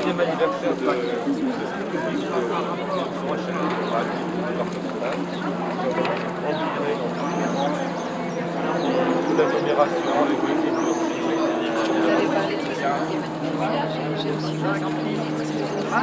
10e anniversaire de l'agglomération, les cuisines aussi. Vous avez parlé de 60e anniversaire, j'ai aussi vu ça.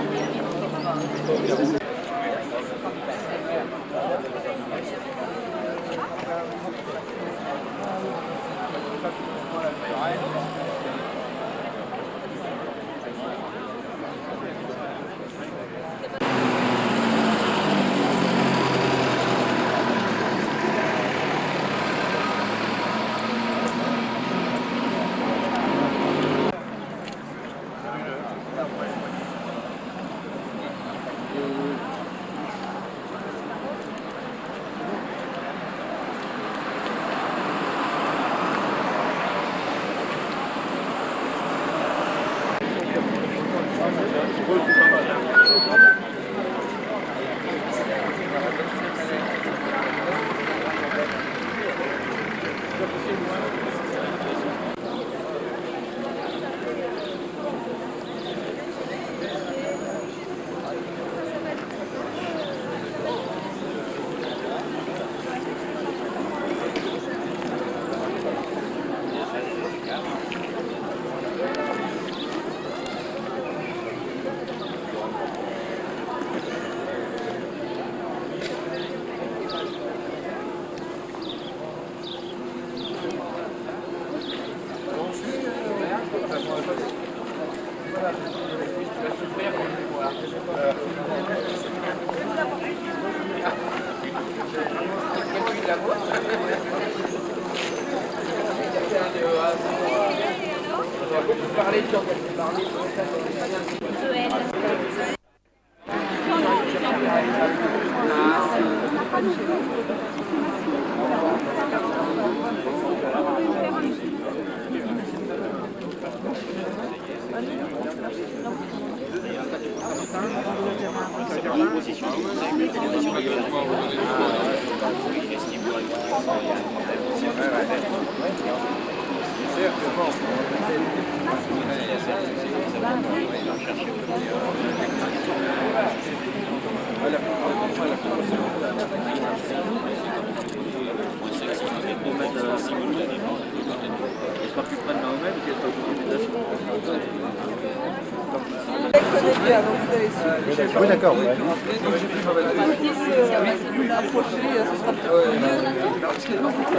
Oui, d'accord.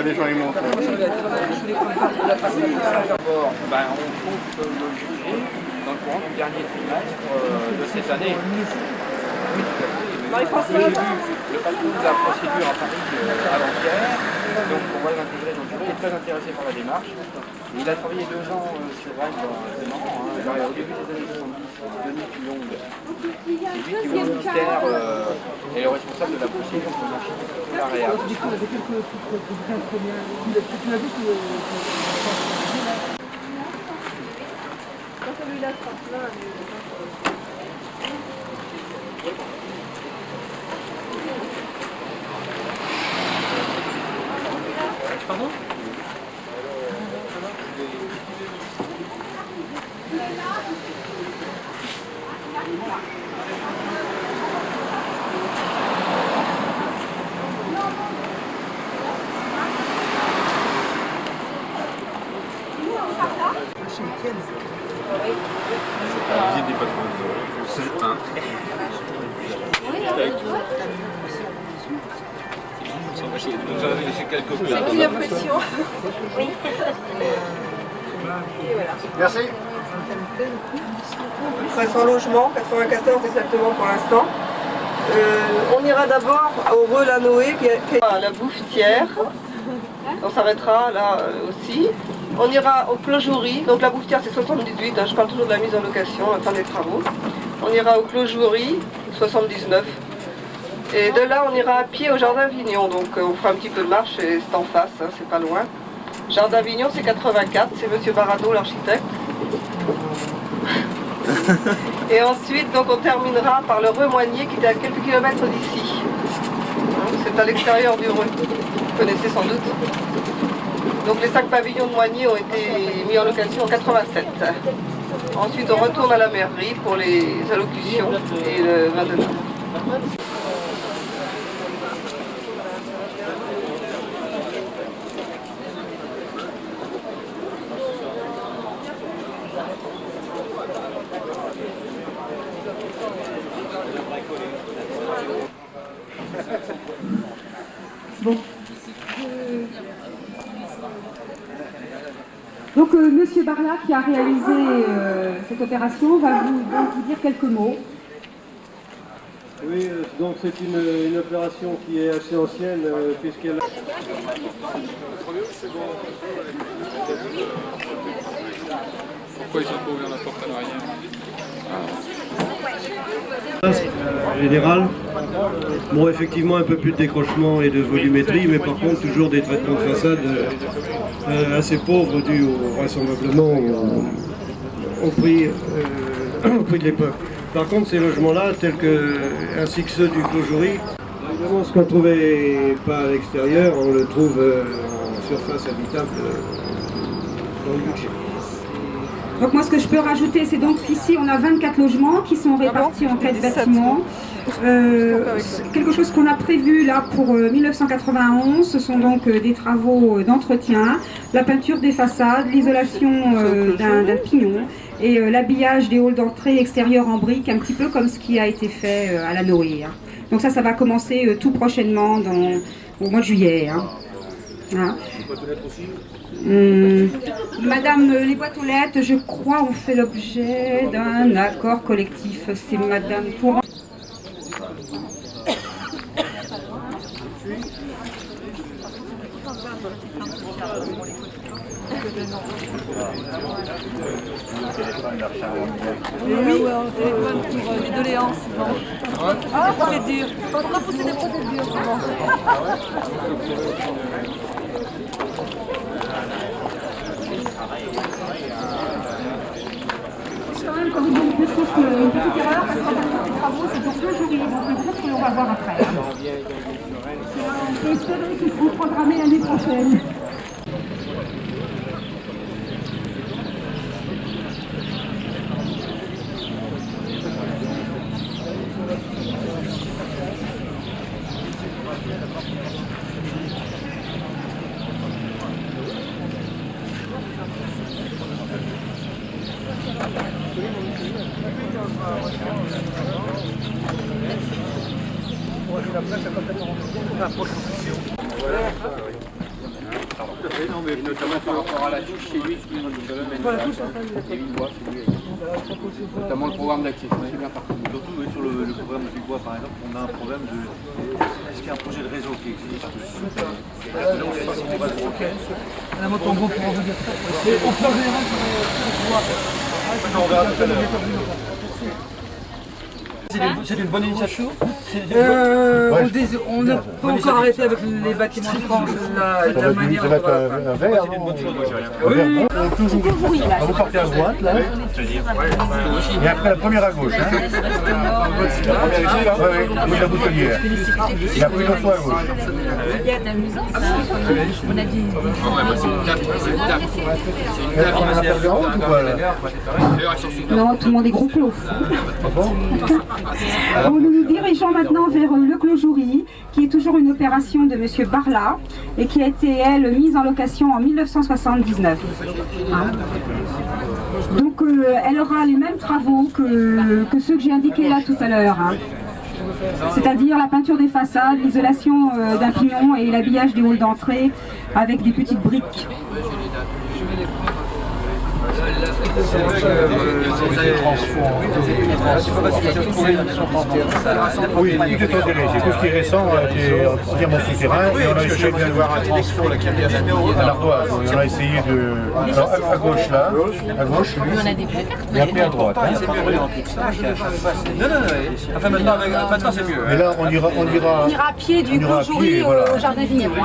Les gens, ils montent. D'abord, on compte le juger dans le courant du dernier trimestre de cette année. J'ai vu le patron de la procédure à Paris avant-hier, donc on va l'intégrer dans le jury. Il est très intéressé par la démarche. Il a travaillé 2 ans sur Rennes au début des années 70, Denis Pillon. C'est lui qui est au ministère et le responsable de la procédure pour l'architecture de la Réal. Pardon? La visite des patrons. C'est un. J'ai quelques plats. C'est une impression. Oui. Merci. 300 logements, 94 exactement pour l'instant. On ira d'abord au Relanoé, qui est à la Bouffetière. On s'arrêtera là aussi. On ira au Clos-Joury, donc la Bouffetière c'est 78, je parle toujours de la mise en location, la fin des travaux. On ira au Clos-Joury, 79. Et de là on ira à pied au Jardin Vignon, donc on fera un petit peu de marche et c'est en face, hein, c'est pas loin. Jardin Vignon c'est 84, c'est monsieur Barado l'architecte. Et ensuite donc on terminera par le Remoignier qui est à quelques kilomètres d'ici. C'est à l'extérieur du Reux, vous connaissez sans doute. Donc les 5 pavillons de Moigny ont été mis en location en 87. Ensuite, on retourne à la mairie pour les allocutions et le vin d'honneur. Bon. Donc, Monsieur Barla, qui a réalisé cette opération, va vous dire quelques mots. Oui, donc c'est une opération qui est assez ancienne, puisqu'elle... Pourquoi ils sont pas ouverts la porte à l'arrière? Général, bon, effectivement un peu plus de décrochement et de volumétrie, mais par contre toujours des traitements de façade assez pauvres dus vraisemblablement au prix de l'époque. Par contre, ces logements-là, ainsi que ceux du Clos Joury, évidemment ce qu'on ne trouvait pas à l'extérieur, on le trouve en surface habitable dans le budget. Donc moi, ce que je peux rajouter, c'est donc ici, on a 24 logements qui sont répartis en 4 bâtiments. Quelque chose qu'on a prévu là pour 1991, ce sont donc des travaux d'entretien, la peinture des façades, l'isolation d'un pignon et l'habillage des halls d'entrée extérieurs en briques, un petit peu comme ce qui a été fait à la Noé. Hein. Donc ça va commencer tout prochainement au mois de juillet. Hein. Hein. Madame, les boîtes aux lettres, je crois, ont fait l'objet d'un accord collectif. C'est Madame Courant. Oui, au téléphone pour les doléances. Ah, procédure. Pourquoi pousser des procédures souvent? Quand même, quand vous dites une petite erreur, parce qu'en fait, les travaux, c'est pour 2 jours, donc le groupe que l'on va voir après. On peut espérer qu'ils seront programmés l'année prochaine. Non, mais notamment par rapport à la touche, c'est lui qui nous donne notamment le programme d'accès, c'est bien parti. Surtout oui, sur le programme de Bois par exemple, on a un problème de... Est-ce qu'il y a un projet de réseau qui existe? La moto en gros pour en dire ça. En plan général, on verra tout à l'heure. c'est une bonne initiative. On n'a pas encore arrêté avec les bâtiments de frange, la manière dont C'est une bonne chose, moi j'ai rien. Oui. Vous partez à droite, là. Et après la première à gauche. Hein. La première ici, là, oui, la boutonnière. Et après une autre fois à gauche. Il y a d'amusant ça. On a dit. On a perdu en route ou quoi là? Non, tout le monde est gros clos. Nous nous dirigeons maintenant vers le Clos Joury, qui est toujours une opération de M. Barla et qui a été, elle, mise en location en 1979. Hein. Donc elle aura les mêmes travaux que ceux que j'ai indiqués là tout à l'heure. Hein. C'est-à-dire la peinture des façades, l'isolation d'un pignon et l'habillage des halls d'entrée avec des petites briques. Oui, tout est enterré. C'est tout ce qui est récent, qui est entièrement souterrain. Et on a essayé de voir un transfo à l'Ardoise. On a essayé de... Alors, à gauche là, à gauche, et après à droite. Hein. Non, enfin maintenant c'est mieux. Mais là, on ira À pied du Clos Joury au Jardin Vigneron.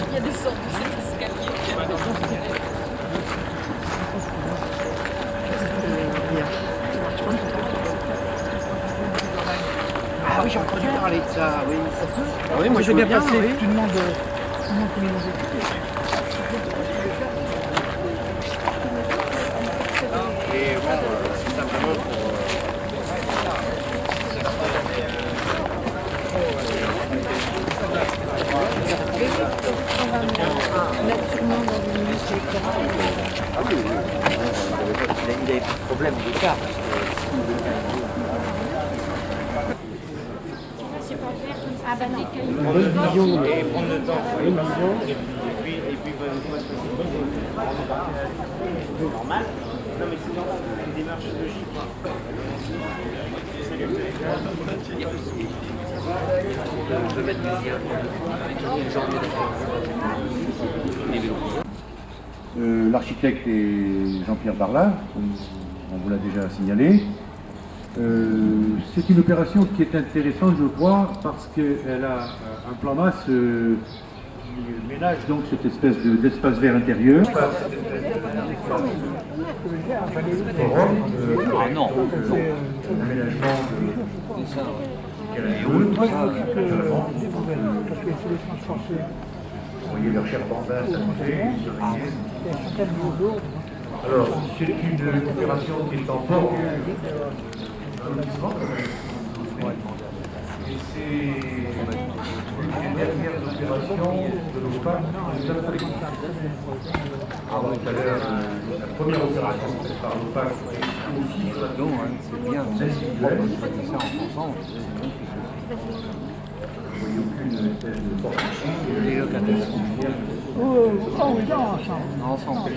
Il y a des sortes de cet escalier. Ah oui. oui, j'ai entendu parler de ça, oui. Oui, moi je veux bien passer. Oui. Tu demandes comment ils Et bon, c'est simplement pour... Ah oui, il avait pas de problème d'écart. Ah bah non. Prendre le temps et prendre le temps. Et puis normal. Non mais c'est normal, c'est une démarche logique. L'architecte est Jean-Pierre Barla, comme on vous l'a déjà signalé. C'est une opération qui est intéressante, je crois, parce qu'elle a un plan masse qui ménage donc cette espèce d'espace vert intérieur. Ah non. L'aménagement de vous voyez leur cher bambin s'amuser, surveiller. Alors, c'est une opération qui est en cours. Et c'est une dernière opération de l'OPAC de la collectif. Avant tout à l'heure, la première opération faite par l'OPAC aussi sur la c'est bien, ça en pensant. Vous voyez aucune espèce de porte. Les locataires sont bien. Ensemble.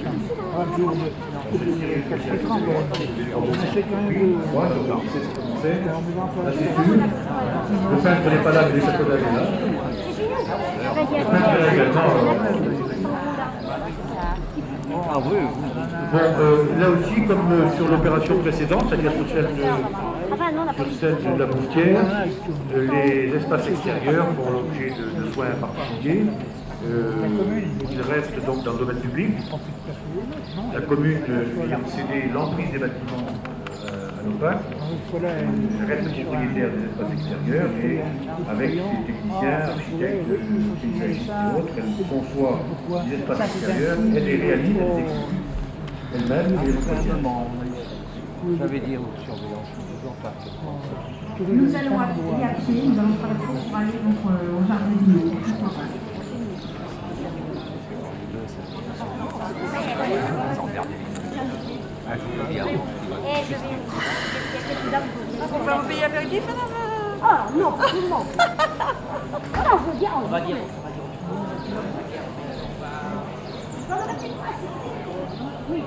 Le peintre n'est pas là, mais les chocolats est là. Le peintre est là également. Ah oui. Bon, là aussi, comme sur l'opération précédente, c'est-à-dire sur celle de la Bouftière, les espaces extérieurs font l'objet de soins particuliers. Il reste donc dans le domaine public. La commune ayant cédé l'emprise des bâtiments à l'OPAC, reste propriétaire des espaces extérieurs et avec ses techniciens, architectes, paysagistes et autres, elle conçoit des espaces extérieurs, elle les réalise, elle les exécute elle-même et les représente. J'avais dit aux surveillants, je suis toujours pas. Nous allons aller à pied, nous allons traverser pour aller donc, au jardin du Nord. On va payer apéritif, madame? Ah non, absolument. Ah, je veux dire, on va dire. Oui.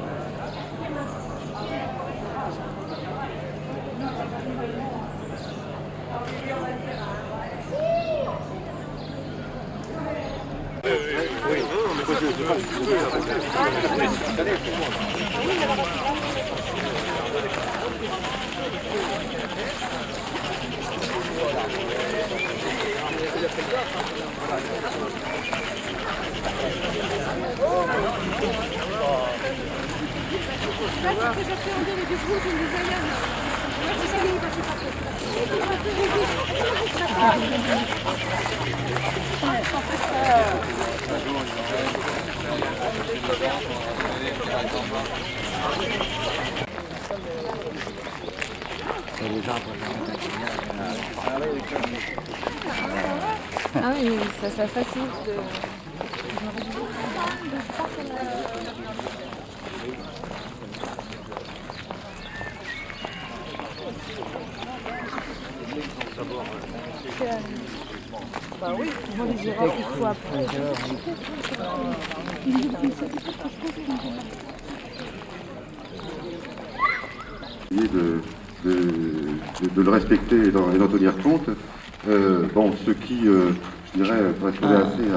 Ah oui, ça facilite de... Bah oui, on les dira il faut après. De le respecter et d'en tenir compte. Bon, ce qui, je dirais, correspondait assez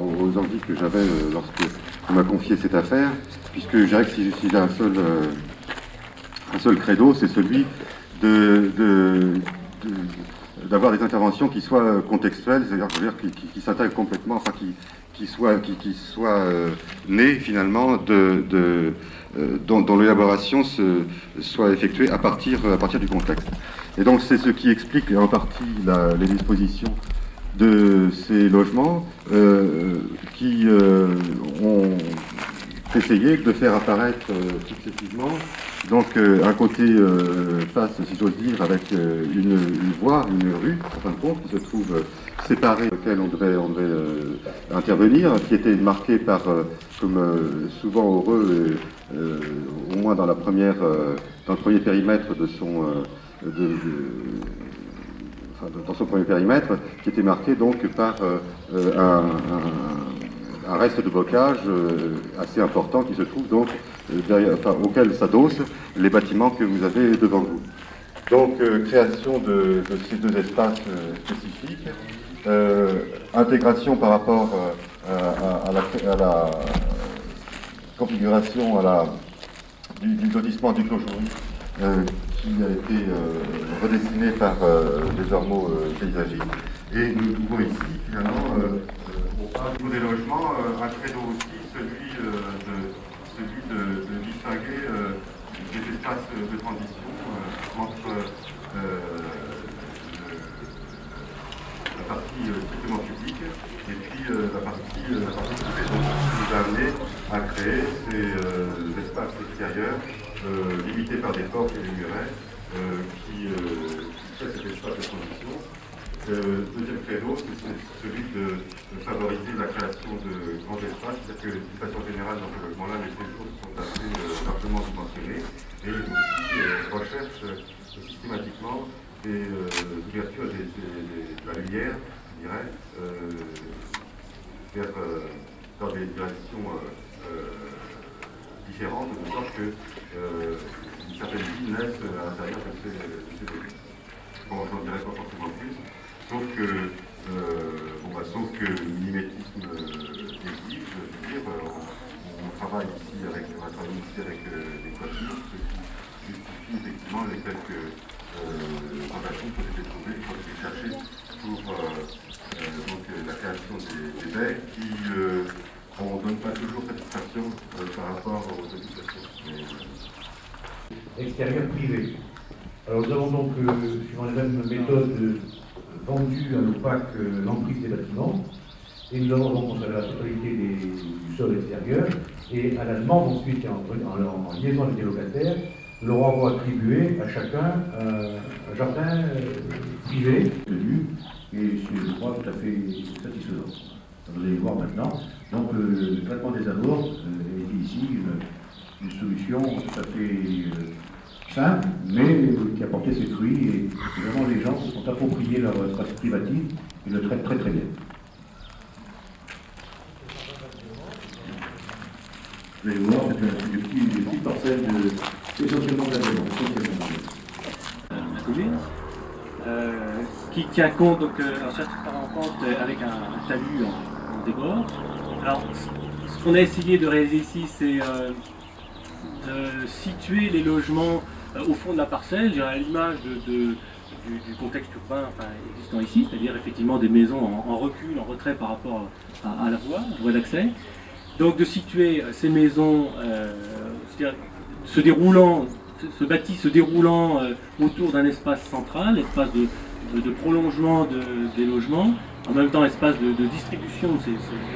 aux envies que j'avais lorsque on m'a confié cette affaire, puisque je dirais que si j'ai un seul credo, c'est celui d'avoir des interventions qui soient contextuelles, c'est-à-dire qui s'intègrent complètement, enfin qui soient nées finalement dont l'élaboration soit effectuée à partir du contexte. Et donc c'est ce qui explique en partie les dispositions de ces logements qui ont essayé de faire apparaître successivement donc un côté face, si j'ose dire, avec une voie, une rue, en fin de compte, qui se trouve séparée, auquel on devait intervenir, qui était marquée par, comme souvent heureux, au moins dans le premier périmètre de son dans son premier périmètre, qui était marqué donc par un reste de bocage assez important qui se trouve donc auquel s'adossent les bâtiments que vous avez devant vous. Donc création de ces deux espaces spécifiques, intégration par rapport à la configuration du lotissement du Clos-Joury qui a été redessiné par des ormeaux paysagistes. Et nous trouvons ici finalement au niveau des logements, un credo aussi, celui de distinguer des espaces de transition entre la partie strictement publique et puis la partie privée. Donc, ce qui nous a amené à créer ces espaces extérieurs limités par des portes et des murets qui créent cet espace de transition. Deuxième credo, c'est celui de favoriser la création de grands espaces, c'est-à-dire que d'une façon générale dans ce logement-là, les séjours sont assez largement dimensionnés et aussi recherchent systématiquement des ouvertures de la lumière, je dirais, dans des directions différentes, de sorte que une certaine vie naisse à l'intérieur de ces logements. Bon, j'en dirais pas forcément plus. Sauf que le mimétisme exige, je veux dire, on travaille ici avec des toitures, ce qui justifie effectivement les quelques tentatives qui ont été trouvées, qui ont été cherchées pour la création des baies qui ne donnent pas toujours satisfaction par rapport aux habitations. Extérieur privé. Alors nous avons donc, suivant les mêmes méthodes, vendu à l'OPAC l'emprise des bâtiments, et nous avons donc conservé la totalité du sol extérieur, et à la demande ensuite, en liaison avec les locataires, nous leur avons attribué à chacun un jardin privé, tenu, et c'est, je crois, tout à fait satisfaisant. Vous allez voir maintenant. Donc le traitement des abords est ici une solution tout à fait simple, mais qui a porté ses fruits, et vraiment les gens se sont appropriés leur espace privatif et le traitent très très bien. Vous allez voir, c'est des petites parcelles essentiellement d'agrément. La commune, qui tient compte, donc, alors ça se prend en compte avec un talus en débord. Alors, ce qu'on a essayé de réaliser ici, c'est de situer les logements au fond de la parcelle, à l'image du contexte urbain existant ici, c'est-à-dire effectivement des maisons en recul, en retrait par rapport à la voie d'accès. Donc de situer ces maisons, ce bâti se déroulant autour d'un espace central, espace de prolongement des logements, en même temps espace de distribution de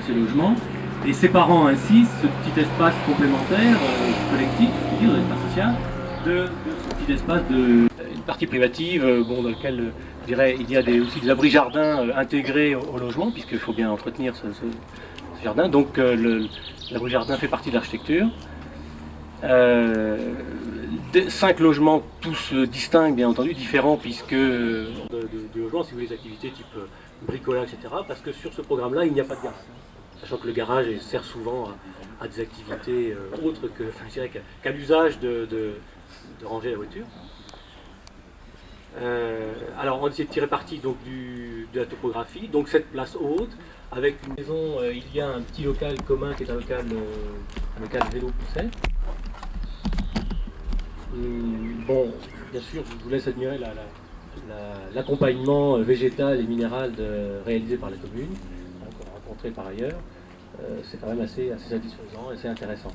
ces logements, et séparant ainsi ce petit espace complémentaire, collectif, je veux dire, l'espace social, de ce petit espace une partie privative, dans lequel je dirais, il y a aussi des abris-jardins intégrés au logement, puisqu'il faut bien entretenir ce jardin. Donc l'abri-jardin fait partie de l'architecture. 5 logements, tous distincts, bien entendu, différents, puisque du logement, si vous voulez, des activités type bricolage, etc. Parce que sur ce programme-là, il n'y a pas de gaz. Sachant que le garage sert souvent à des activités autres qu'à l'usage de ranger la voiture. Alors on essaie de tirer parti donc, de la topographie, donc cette place haute, avec une maison, il y a un petit local commun qui est un local vélo poussé. Bon, bien sûr, je vous laisse admirer l'accompagnement végétal et minéral réalisé par la commune, qu'on a rencontré par ailleurs. C'est quand même assez satisfaisant et assez intéressant.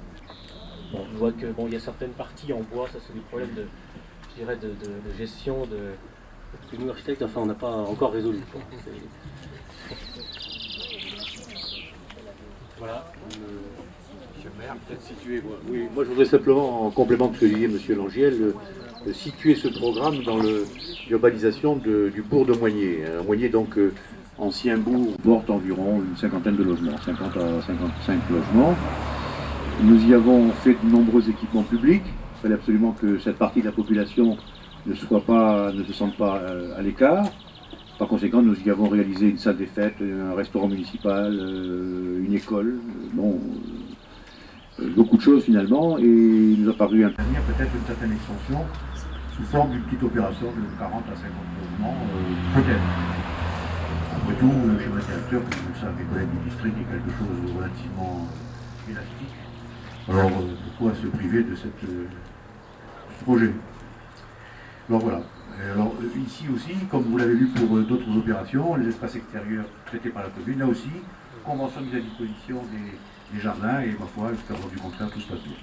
Bon, je vois que il y a certaines parties en bois, ça c'est des problèmes de gestion Nous, architectes, enfin, on n'a pas encore résolu. Voilà. Monsieur le maire, peut-être situer. Oui, moi je voudrais simplement, en complément de ce que disait Monsieur Langiel, situer ce programme dans l'urbanisation du bourg de Moigné. Moigné, donc, ancien bourg, porte environ une cinquantaine de logements, 50 à 55 logements. Nous y avons fait de nombreux équipements publics. Il fallait absolument que cette partie de la population ne se sente pas à l'écart. Par conséquent, nous y avons réalisé une salle des fêtes, un restaurant municipal, une école, beaucoup de choses finalement, et il nous a paru intervenir peut-être une certaine extension sous forme d'une petite opération de 40 à 50 logements, peut-être. Après tout, le schéma directeur, comme vous le savez, mes collègues du district, est quelque chose de relativement élastique. Alors pourquoi se priver de ce projet? Alors voilà. Alors ici aussi, comme vous l'avez vu pour d'autres opérations, les espaces extérieurs traités par la commune, là aussi, convention mise à disposition des jardins, et ma foi, jusqu'à voir du contraire, tout se passe bien.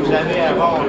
Jamais avant.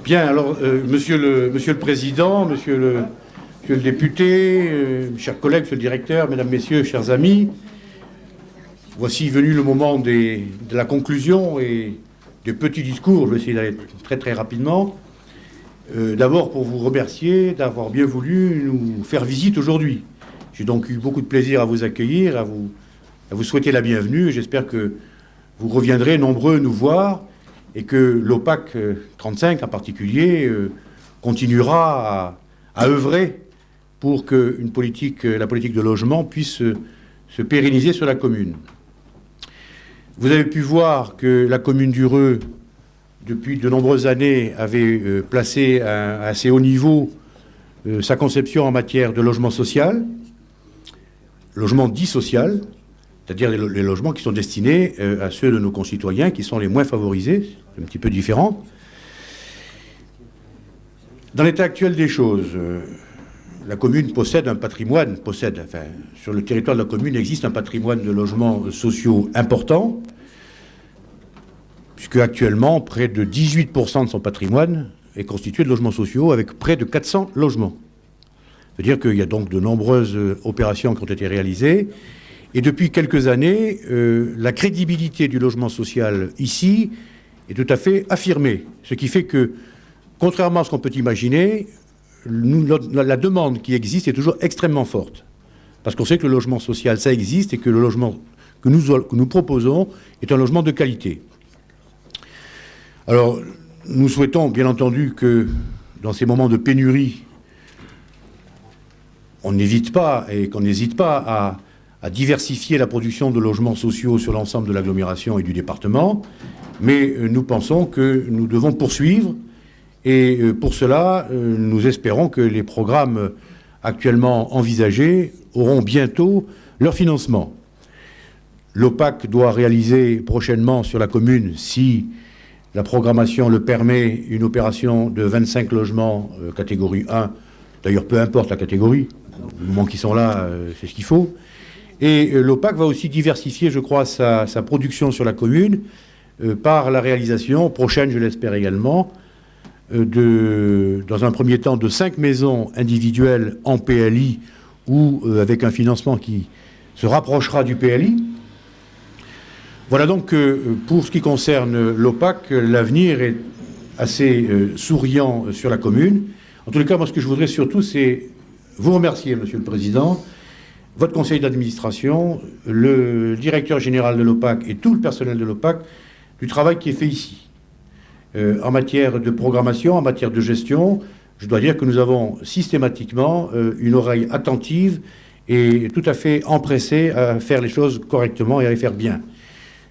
Bien, alors, monsieur le Président, monsieur le député, chers collègues, monsieur le directeur, mesdames, messieurs, chers amis, voici venu le moment de la conclusion et des petits discours. Je vais essayer d'aller très très rapidement. D'abord pour vous remercier d'avoir bien voulu nous faire visite aujourd'hui. J'ai donc eu beaucoup de plaisir à vous accueillir, à vous souhaiter la bienvenue. J'espère que vous reviendrez nombreux nous voir et que l'OPAC 35 en particulier continuera à œuvrer pour que la politique de logement puisse se pérenniser sur la commune. Vous avez pu voir que la commune d'Ureux, depuis de nombreuses années, avait placé à assez haut niveau sa conception en matière de logement social, logement dit social, c'est-à-dire les logements qui sont destinés à ceux de nos concitoyens qui sont les moins favorisés, c'est un petit peu différent. Dans l'état actuel des choses, la commune possède un patrimoine, sur le territoire de la commune existe un patrimoine de logements sociaux important, puisque actuellement, près de 18% de son patrimoine est constitué de logements sociaux, avec près de 400 logements. C'est-à-dire qu'il y a donc de nombreuses opérations qui ont été réalisées, et depuis quelques années, la crédibilité du logement social ici est tout à fait affirmée. Ce qui fait que, contrairement à ce qu'on peut imaginer, la demande qui existe est toujours extrêmement forte. Parce qu'on sait que le logement social, ça existe, et que le logement que nous proposons est un logement de qualité. Alors, nous souhaitons, bien entendu, que dans ces moments de pénurie, on n'hésite pas à diversifier la production de logements sociaux sur l'ensemble de l'agglomération et du département, mais nous pensons que nous devons poursuivre, et pour cela, nous espérons que les programmes actuellement envisagés auront bientôt leur financement. L'OPAC doit réaliser prochainement sur la commune, si la programmation le permet, une opération de 25 logements catégorie 1. D'ailleurs, peu importe la catégorie, du moment qu'ils sont là, c'est ce qu'il faut. Et l'OPAC va aussi diversifier, je crois, sa production sur la commune par la réalisation prochaine, je l'espère également, dans un premier temps, de 5 maisons individuelles en PLI ou avec un financement qui se rapprochera du PLI. Voilà donc pour ce qui concerne l'OPAC, l'avenir est assez souriant sur la commune. En tous les cas, moi, ce que je voudrais surtout, c'est vous remercier, Monsieur le Président, votre conseil d'administration, le directeur général de l'OPAC et tout le personnel de l'OPAC du travail qui est fait ici. En matière de programmation, en matière de gestion, je dois dire que nous avons systématiquement une oreille attentive et tout à fait empressée à faire les choses correctement et à les faire bien.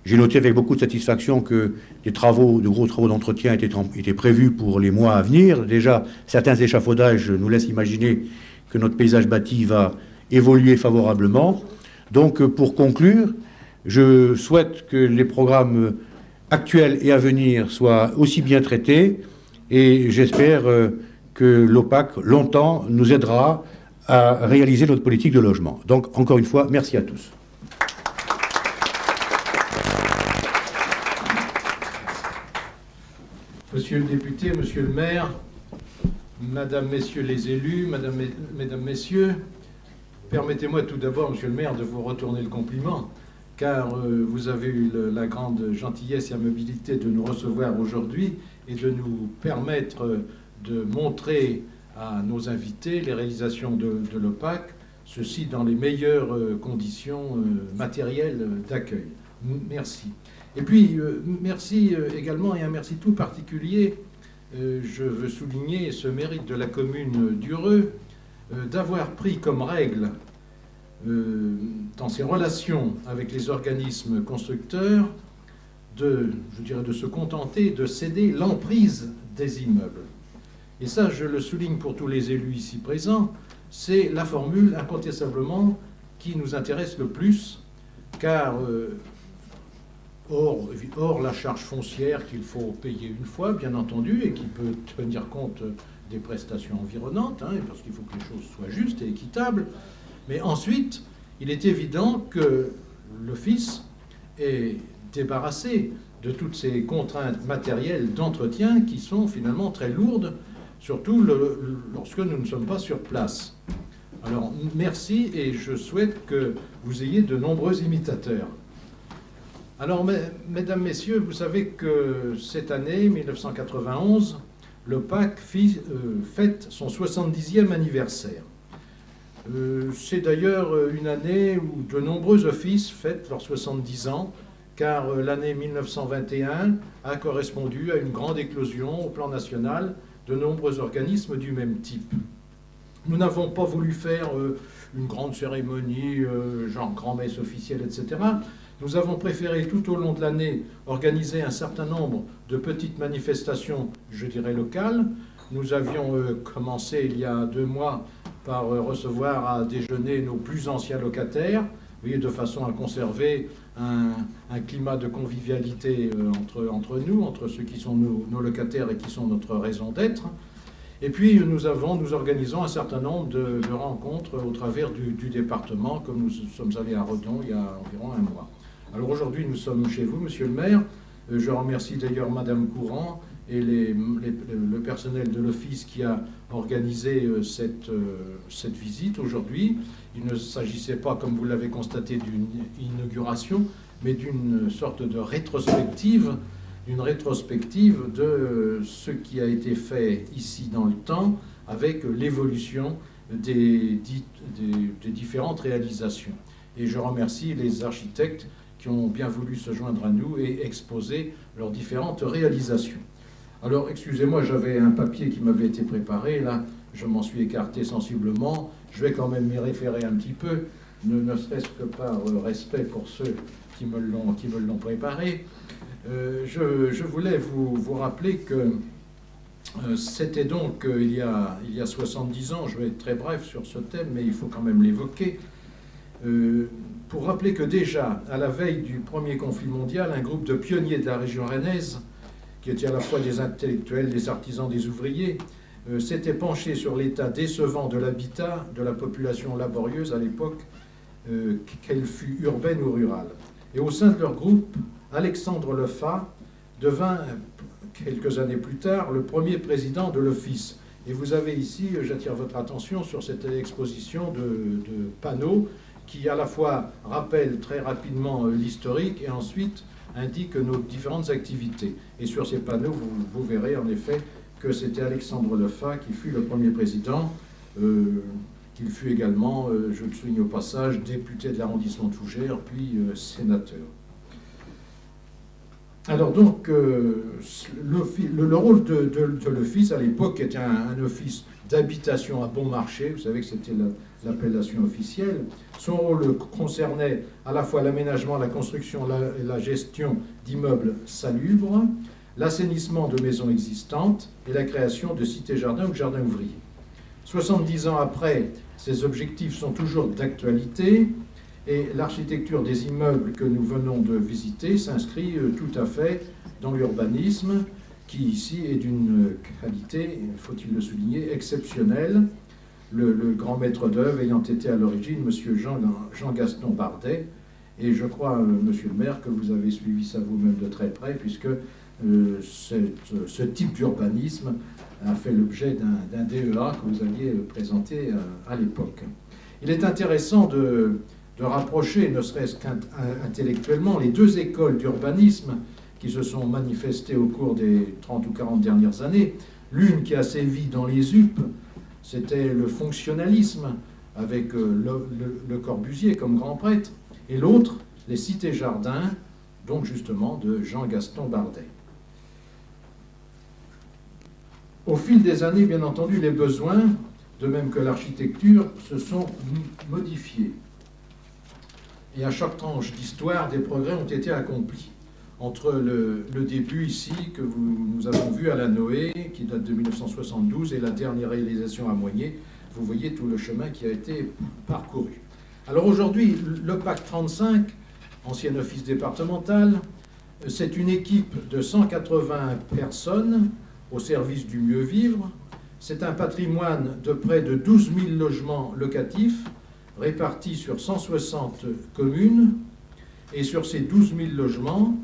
J'ai noté avec beaucoup de satisfaction que des travaux, de gros travaux d'entretien étaient prévus pour les mois à venir. Déjà, certains échafaudages nous laissent imaginer que notre paysage bâti va évoluer favorablement. Donc, pour conclure, je souhaite que les programmes actuels et à venir soient aussi bien traités et j'espère que l'OPAC, longtemps, nous aidera à réaliser notre politique de logement. Donc, encore une fois, merci à tous. Monsieur le député, monsieur le maire, madame, messieurs les élus, mesdames, messieurs, permettez-moi tout d'abord, monsieur le maire, de vous retourner le compliment, car vous avez eu la grande gentillesse et amabilité de nous recevoir aujourd'hui et de nous permettre de montrer à nos invités les réalisations de l'OPAC, ceci dans les meilleures conditions matérielles d'accueil. Merci. Et puis, merci également, et un merci tout particulier, je veux souligner ce mérite de la commune d'Ureux d'avoir pris comme règle dans ses relations avec les organismes constructeurs de se contenter de céder l'emprise des immeubles. Et ça, je le souligne pour tous les élus ici présents, c'est la formule incontestablement qui nous intéresse le plus, car Or, la charge foncière qu'il faut payer une fois, bien entendu, et qui peut tenir compte des prestations environnantes, hein, parce qu'il faut que les choses soient justes et équitables. Mais ensuite, il est évident que l'office est débarrassé de toutes ces contraintes matérielles d'entretien qui sont finalement très lourdes, surtout lorsque nous ne sommes pas sur place. Alors, merci, et je souhaite que vous ayez de nombreux imitateurs. Alors, mesdames, messieurs, vous savez que cette année, 1991, l'OPAC fête son 70e anniversaire. C'est d'ailleurs une année où de nombreux offices fêtent leurs 70 ans, car l'année 1921 a correspondu à une grande éclosion au plan national de nombreux organismes du même type. Nous n'avons pas voulu faire une grande cérémonie, genre grand-messe officielle, etc., Nous avons préféré tout au long de l'année organiser un certain nombre de petites manifestations, je dirais locales. Nous avions commencé il y a 2 mois par recevoir à déjeuner nos plus anciens locataires, vous voyez, de façon à conserver un climat de convivialité entre nous, entre ceux qui sont nos locataires et qui sont notre raison d'être. Et puis nous organisons un certain nombre de rencontres au travers du département, comme nous sommes allés à Redon il y a environ 1 mois. Alors aujourd'hui nous sommes chez vous, monsieur le maire. Je remercie d'ailleurs Madame Courant et le personnel de l'office qui a organisé cette visite aujourd'hui. Il ne s'agissait pas, comme vous l'avez constaté, d'une inauguration, mais d'une sorte de rétrospective, de ce qui a été fait ici dans le temps avec l'évolution des différentes réalisations. Et je remercie les architectes qui ont bien voulu se joindre à nous et exposer leurs différentes réalisations. Alors, excusez-moi, j'avais un papier qui m'avait été préparé, là, je m'en suis écarté sensiblement, je vais quand même m'y référer un petit peu, ne serait-ce que par respect pour ceux qui me l'ont préparé. Je voulais vous rappeler que c'était donc il y a 70 ans, je vais être très bref sur ce thème, mais il faut quand même l'évoquer, pour rappeler que déjà, à la veille du premier conflit mondial, un groupe de pionniers de la région rennaise, qui étaient à la fois des intellectuels, des artisans, des ouvriers, s'était penché sur l'état décevant de l'habitat de la population laborieuse à l'époque, qu'elle fût urbaine ou rurale. Et au sein de leur groupe, Alexandre Lefat devint, quelques années plus tard, le premier président de l'Office. Et vous avez ici, j'attire votre attention sur cette exposition de panneaux qui à la fois rappellent très rapidement l'historique et ensuite indiquent nos différentes activités. Et sur ces panneaux, vous verrez en effet que c'était Alexandre Lefat qui fut le premier président, qu'il fut également, je le souligne au passage, député de l'arrondissement de Fougères, puis sénateur. Alors donc, le rôle de l'office à l'époque était un office d'habitation à bon marché, vous savez que c'était l'appellation officielle. Son rôle concernait à la fois l'aménagement, la construction et la gestion d'immeubles salubres, l'assainissement de maisons existantes et la création de cités-jardins ou de jardins ouvriers. 70 ans après, ces objectifs sont toujours d'actualité et l'architecture des immeubles que nous venons de visiter s'inscrit tout à fait dans l'urbanisme qui ici est d'une qualité, faut-il le souligner, exceptionnelle. Le grand maître d'œuvre ayant été à l'origine M. Jean-Gaston Bardet, et je crois, monsieur le maire, que vous avez suivi ça vous-même de très près, puisque ce type d'urbanisme a fait l'objet d'un DEA que vous aviez présenté à l'époque. Il est intéressant de rapprocher, ne serait-ce qu'intellectuellement, les deux écoles d'urbanisme qui se sont manifestées au cours des 30 ou 40 dernières années. L'une qui a sévi dans les UP, c'était le fonctionnalisme, avec le Corbusier comme grand prêtre, et l'autre, les cités-jardins, donc justement de Jean-Gaston Bardet. Au fil des années, bien entendu, les besoins, de même que l'architecture, se sont modifiés. Et à chaque tranche d'histoire, des progrès ont été accomplis. Entre le début ici, que nous avons vu à la Noé, qui date de 1972, et la dernière réalisation à Moigné, vous voyez tout le chemin qui a été parcouru. Alors aujourd'hui, l'OPAC 35, ancien office départemental, c'est une équipe de 180 personnes au service du mieux vivre. C'est un patrimoine de près de 12 000 logements locatifs répartis sur 160 communes. Et sur ces 12 000 logements,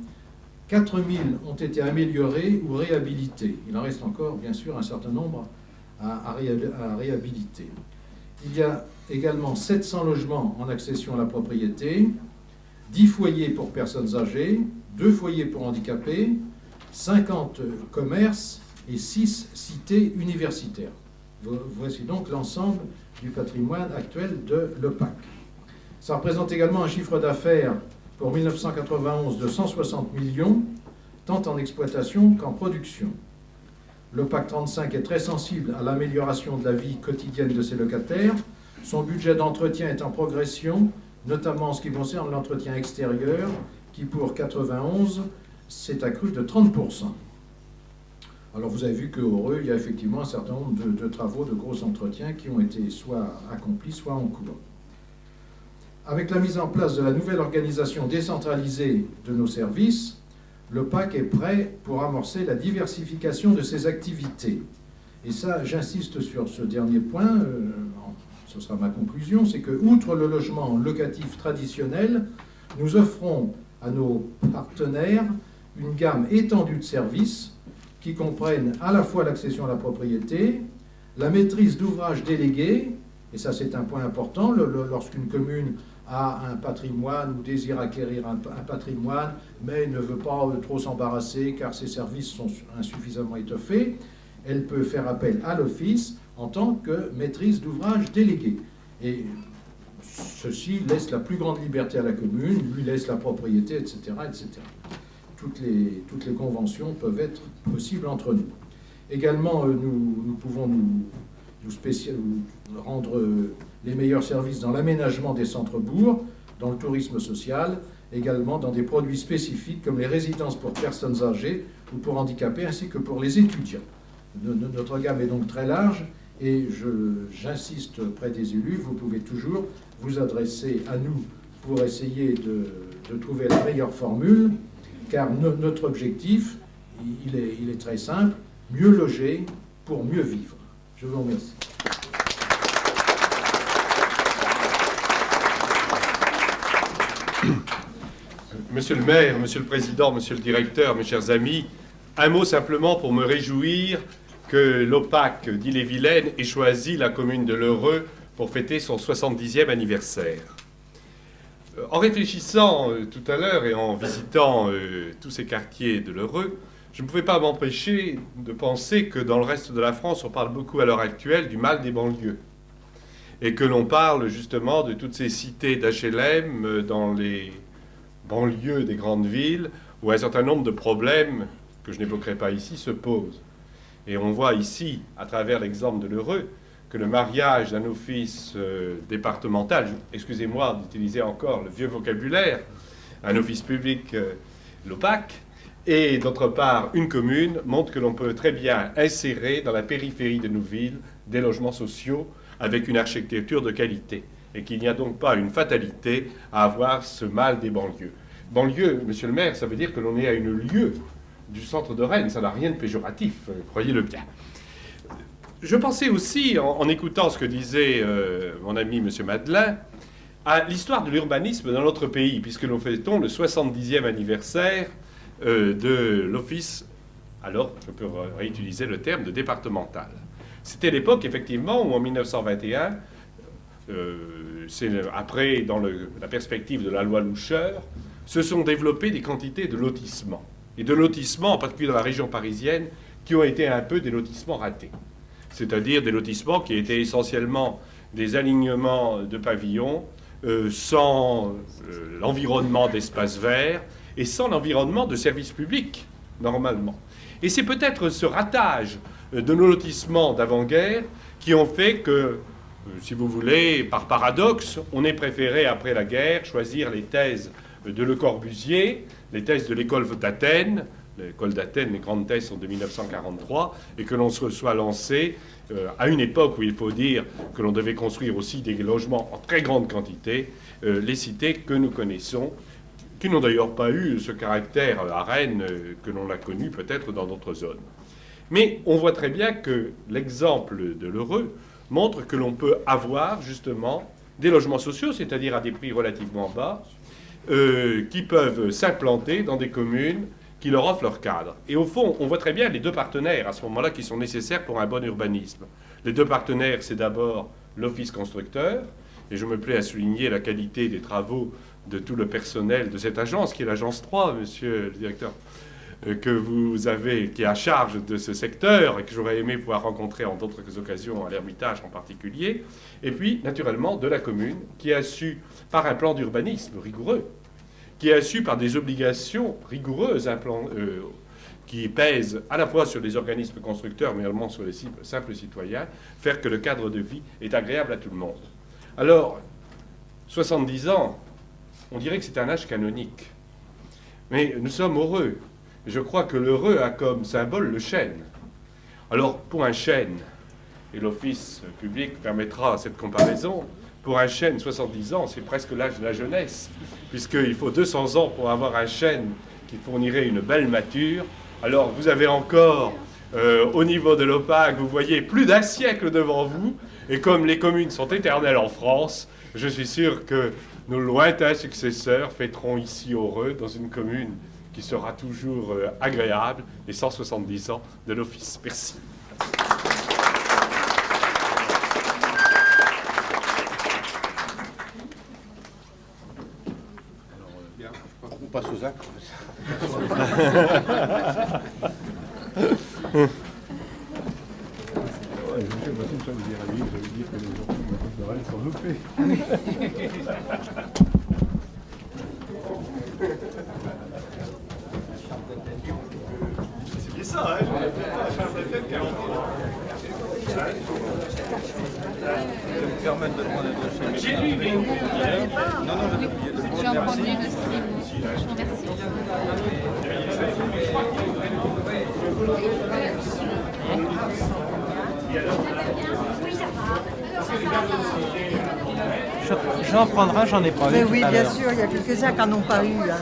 4 000 ont été améliorés ou réhabilités. Il en reste encore, bien sûr, un certain nombre à réhabiliter. Il y a également 700 logements en accession à la propriété, 10 foyers pour personnes âgées, 2 foyers pour handicapés, 50 commerces et 6 cités universitaires. Voici donc l'ensemble du patrimoine actuel de l'OPAC. Ça représente également un chiffre d'affaires pour 1991 de 160 millions, tant en exploitation qu'en production. L'OPAC 35 est très sensible à l'amélioration de la vie quotidienne de ses locataires. Son budget d'entretien est en progression, notamment en ce qui concerne l'entretien extérieur, qui pour 91 s'est accru de 30%. Alors vous avez vu qu'Heureux, il y a effectivement un certain nombre de travaux de gros entretiens qui ont été soit accomplis, soit en cours. Avec la mise en place de la nouvelle organisation décentralisée de nos services, l'OPAC est prêt pour amorcer la diversification de ses activités. Et ça, j'insiste sur ce dernier point, ce sera ma conclusion, c'est que, outre le logement locatif traditionnel, nous offrons à nos partenaires une gamme étendue de services qui comprennent à la fois l'accession à la propriété, la maîtrise d'ouvrages délégués, et ça c'est un point important, lorsqu'une commune a un patrimoine ou désire acquérir un patrimoine, mais ne veut pas trop s'embarrasser car ses services sont insuffisamment étoffés, elle peut faire appel à l'office en tant que maîtrise d'ouvrage déléguée. Et ceci laisse la plus grande liberté à la commune, lui laisse la propriété, etc. etc. Toutes les conventions peuvent être possibles entre nous. Également, nous pouvons nous rendre les meilleurs services dans l'aménagement des centres-bourgs, dans le tourisme social, également dans des produits spécifiques comme les résidences pour personnes âgées ou pour handicapés, ainsi que pour les étudiants. Notre gamme est donc très large et j'insiste auprès des élus, vous pouvez toujours vous adresser à nous pour essayer de trouver la meilleure formule, car notre objectif, il est très simple, mieux loger pour mieux vivre. Je vous remercie. Monsieur le maire, monsieur le président, monsieur le directeur, mes chers amis, un mot simplement pour me réjouir que l'OPAC d'Ille-et-Vilaine ait choisi la commune de L'Heureux pour fêter son 70e anniversaire. En réfléchissant tout à l'heure et en visitant tous ces quartiers de L'Heureux, je ne pouvais pas m'empêcher de penser que dans le reste de la France, on parle beaucoup à l'heure actuelle du mal des banlieues. Et que l'on parle justement de toutes ces cités d'HLM dans les banlieues des grandes villes où un certain nombre de problèmes, que je n'évoquerai pas ici, se posent. Et on voit ici, à travers l'exemple de L'Heureux, que le mariage d'un office départemental, excusez-moi d'utiliser encore le vieux vocabulaire, un office public, l'OPAC, et d'autre part une commune, montre que l'on peut très bien insérer dans la périphérie de nos villes des logements sociaux avec une architecture de qualité, et qu'il n'y a donc pas une fatalité à avoir ce mal des banlieues. Banlieue, monsieur le maire, ça veut dire que l'on est à une lieue du centre de Rennes, ça n'a rien de péjoratif, croyez-le bien. Je pensais aussi, en écoutant ce que disait mon ami monsieur Madelin, à l'histoire de l'urbanisme dans notre pays, puisque nous fêtons le 70e anniversaire de l'office, alors je peux réutiliser le terme de départemental. C'était l'époque, effectivement, où en 1921, c'est après, dans la perspective de la loi Loucheur, se sont développées des quantités de lotissements. Et de lotissements, en particulier dans la région parisienne, qui ont été un peu des lotissements ratés. C'est-à-dire des lotissements qui étaient essentiellement des alignements de pavillons, sans l'environnement d'espaces verts et sans l'environnement de services publics, normalement. Et c'est peut-être ce ratage de nos lotissements d'avant-guerre qui ont fait que, si vous voulez, par paradoxe, on ait préféré, après la guerre, choisir les thèses de Le Corbusier, les thèses de l'école d'Athènes. L'école d'Athènes, les grandes thèses sont de 1943, et que l'on se soit lancé à une époque où il faut dire que l'on devait construire aussi des logements en très grande quantité, les cités que nous connaissons, qui n'ont d'ailleurs pas eu ce caractère à Rennes que l'on a connu peut-être dans d'autres zones. Mais on voit très bien que l'exemple de L'Heureux montre que l'on peut avoir justement des logements sociaux, c'est-à-dire à des prix relativement bas, qui peuvent s'implanter dans des communes qui leur offrent leur cadre. Et au fond, on voit très bien les deux partenaires à ce moment-là qui sont nécessaires pour un bon urbanisme. Les deux partenaires, c'est d'abord l'office constructeur, et je me plais à souligner la qualité des travaux de tout le personnel de cette agence, qui est l'agence 3, monsieur le directeur, que vous avez, qui est à charge de ce secteur, et que j'aurais aimé pouvoir rencontrer en d'autres occasions, à l'Ermitage en particulier, et puis, naturellement, de la commune, qui a su, par un plan d'urbanisme rigoureux, qui a su, par des obligations rigoureuses, qui pèsent à la fois sur les organismes constructeurs, mais également sur les simples citoyens, faire que le cadre de vie est agréable à tout le monde. Alors, 70 ans, on dirait que c'est un âge canonique. Mais nous sommes heureux. Je crois que l'heureux a comme symbole le chêne. Alors, pour un chêne, et l'office public permettra cette comparaison, pour un chêne, 70 ans, c'est presque l'âge de la jeunesse, puisqu'il faut 200 ans pour avoir un chêne qui fournirait une belle mâture. Alors, vous avez encore, au niveau de l'OPAC, vous voyez plus d'un siècle devant vous, et comme les communes sont éternelles en France, je suis sûr que nos lointains successeurs fêteront ici Heureux, dans une commune qui sera toujours agréable, les 170 ans de l'office. Merci. On passe aux actes. C'est bien ça, hein? J'ai lu, mais... Non, non, j'ai entendu une aussi. Merci. je vais en prendre un, j'en ai pas eu. Mais oui, tout à bien l'heure. sûr, il y a quelques-uns qui n'en ont pas eu. Hein.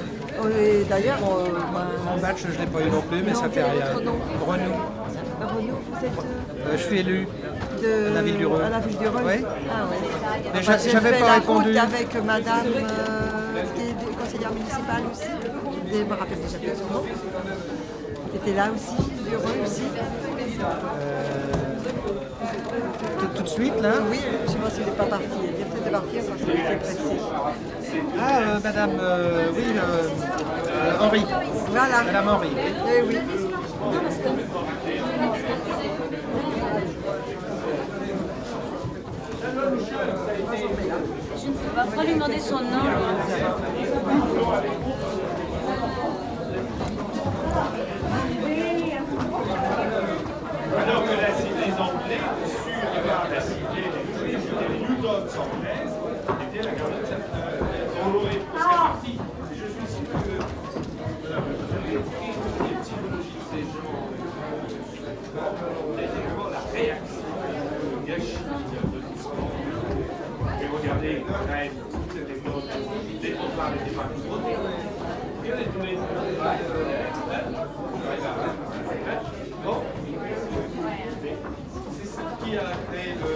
Et d'ailleurs, Mon badge, je ne l'ai pas eu non plus, mais non, ça fait quel est rien. votre nom Renou. Renaud, vous êtes Je suis élu de à la ville du Reux. À la ville du Reux. Oui. Ah oui. Mais Enfin, j'ai j'avais fait pas la répondu. route avec madame qui est conseillère municipale aussi. Je me rappelle déjà plus son nom. Qui était là aussi, du Reux aussi. Tout de suite, là? Oui, je pense qu'il n'est pas parti. Il était peut-être parti parce qu'il était pressé. Ah, madame, oui, Henri. Voilà. Madame Henri. Eh oui. On va pas lui demander son nom. Alors que les Anglais, sur la cité, les Newton 113, était la garde on l'aurait presque parti. Je suis sûr que les psychologies de ces gens, c'est vraiment la réaction au gâchis de l'histoire. Et regardez quand même toute cette époque, les trottoirs n'étaient pas plus gros. Regardez tous les bon. C'est ça qui a créé le...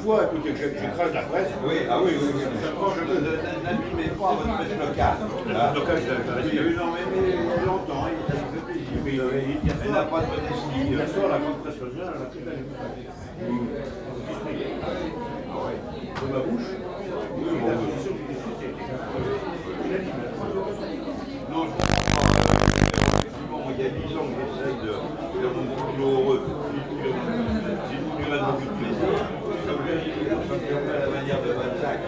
fois, écoutez, j'écrase la presse. Oui, ah oui, oui, oui. N'abîmez pas votre presse locale. Le blocage de la presse. Non, mais il y a longtemps, il a fait plaisir. Elle n'a pas de modestie. La soeur, la grande presse locale, elle a pris la de ma bouche. Oui, la position du député. Non, je comprends pas. Effectivement, il y a 10 ans que j'essaye de faire mon boulot heureux. J'ai toujours beaucoup de plaisir. Comme je l'ai dit, à la manière de Balzac,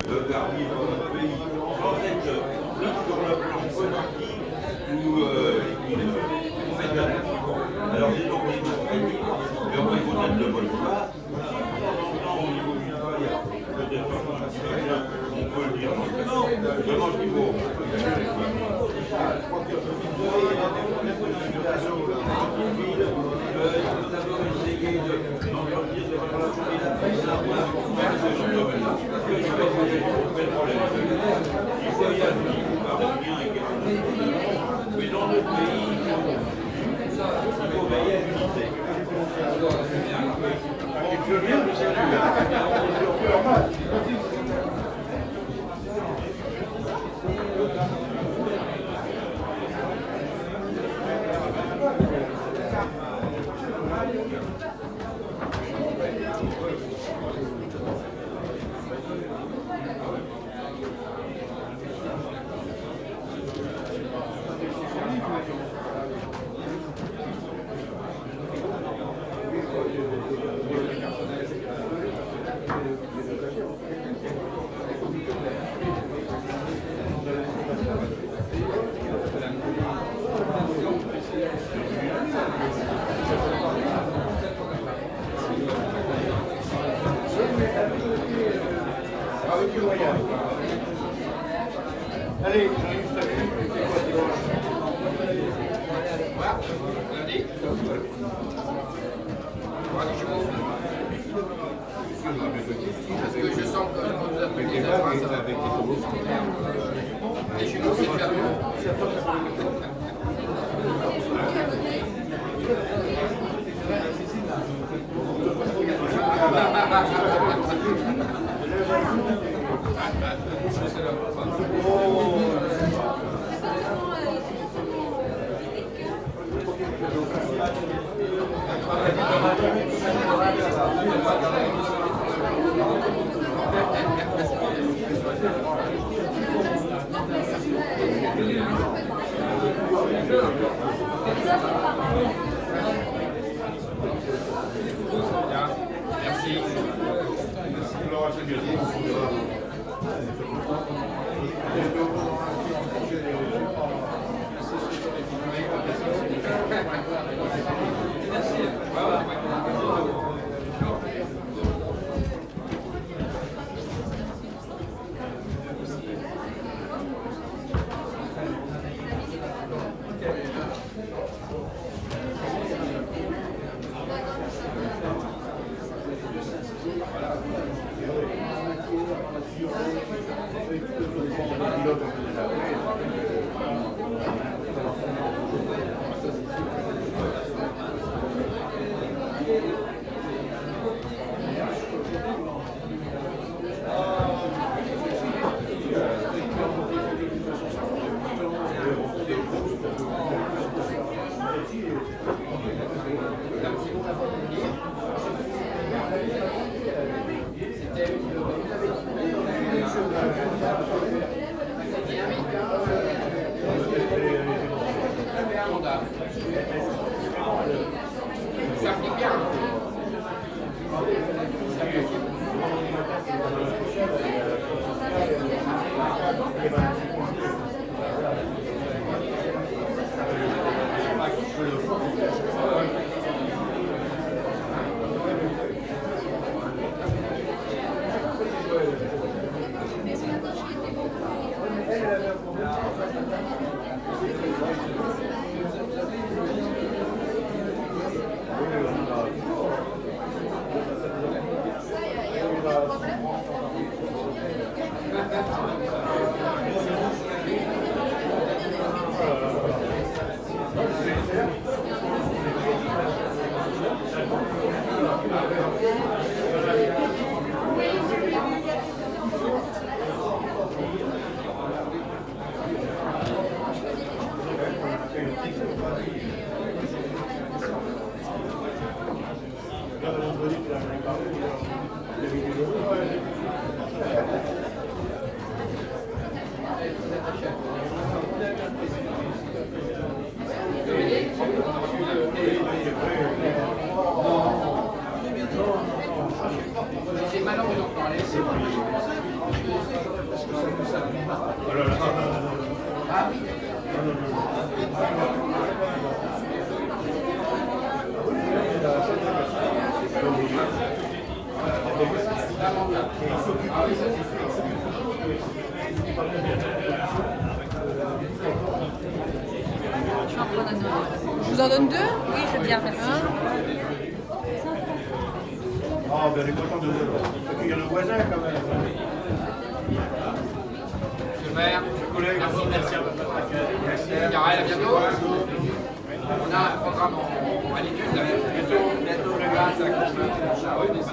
de faire vivre notre pays sans être ni sur le plan politique ou médiatique. Alors j'ai donc des crédits, mais on va peut-être le vol pas. Au niveau du travail, peut-être pas on peut le dire. Non, vraiment ce qu'il faut. Mais dans notre pays, il faut veiller à l'unité. Allez, parce que je sens que quand vous appelez des phrases avec les taureaux, et chez nous, c'est perdu. Je vous en donne deux? Oui, je veux bien, merci. Ah, ben elle est contente d'accueillir le voisin quand même. Monsieur le maire, collègues, merci à votre accueil. Merci. Garel, à bientôt. On a un programme à l'étude. Bientôt le gaz à ah oui, mais ça.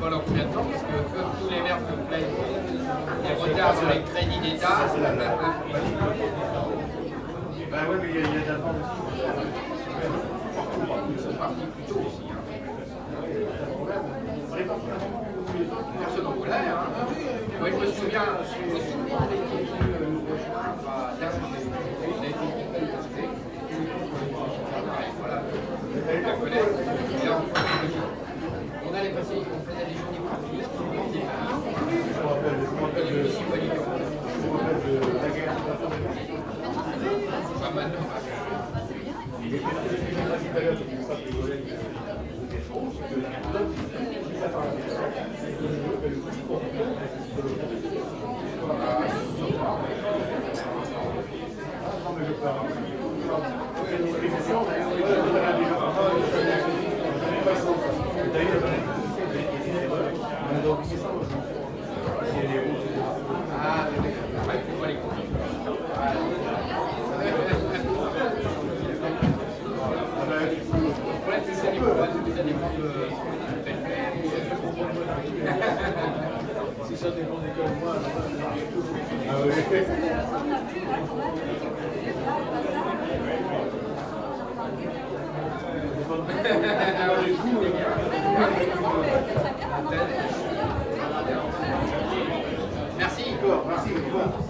Pendant combien de temps? Parce que comme tous les maires se plaignent des retards sur les crédits d'État. Ben oui, mais il y a de la vente aussi. Ils sont partis plus tôt aussi. Personne en colère. Moi, je me souviens avec on allait passer, on faisait des journées pratiques, je me rappelle de la guerre. Pas maintenant. Si ça dépend des cas de moi, ah oui. Merci. Merci.